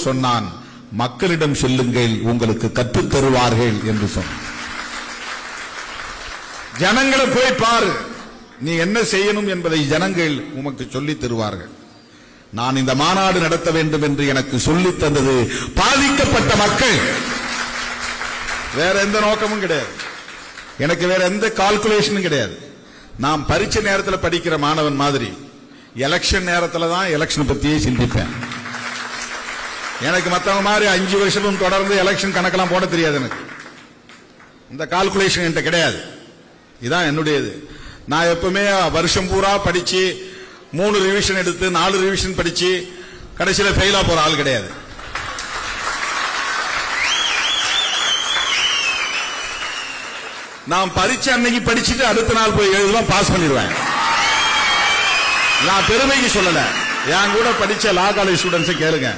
சொன்னான், மக்களிடம் சொல்லுங்கள், உங்களுக்கு கற்றுத் தருவார்கள் என்று சொன்னான். ஜனங்களை போய் பாரு, நீ என்ன செய்யணும் என்பதை ஜனங்கள் உமக்கு சொல்லித் தருவார்கள். நான் இந்த மாநாடு நடத்த வேண்டும் என்று எனக்கு சொல்லித் தந்தது பாதிக்கப்பட்ட மக்கள். வேற எந்த நோக்கமும் கிடையாது, எனக்கு வேற எந்த கால்குலேஷனும் கிடையாது. நான் பரீட்சை நேரத்தில் படிக்கிற மாணவன் மாதிரி எலெக்ஷன் நேரத்தில் தான் எலெக்ஷன் பத்தியே சிந்திப்பேன். எனக்கு மற்றவங்க மாதிரி 5 வருஷமும் தொடர்ந்து எலெக்ஷன் கணக்கெல்லாம் போட தெரியாது. எனக்கு இந்த கால்குலேஷன் என்கிட்ட கிடையாது. இதான் என்னுடையது. நான் எப்பவுமே வருஷம் பூரா படிச்சு 3 ரிவிஷன் எடுத்து 4 ரிவிஷன் படிச்சு கடைசியில் ஃபெயிலா போற ஆள் கிடையாது. நான் பரீட்சை அன்னைக்கு படிச்சுட்டு அடுத்த நாள் போய் எழுதுவேன், பாஸ் பண்ணிடுவேன். நான் பெருமைக்கு சொல்லல, என் கூட படிச்ச லா காலேஜ் ஸ்டூடெண்ட்ஸ் கேளுங்க.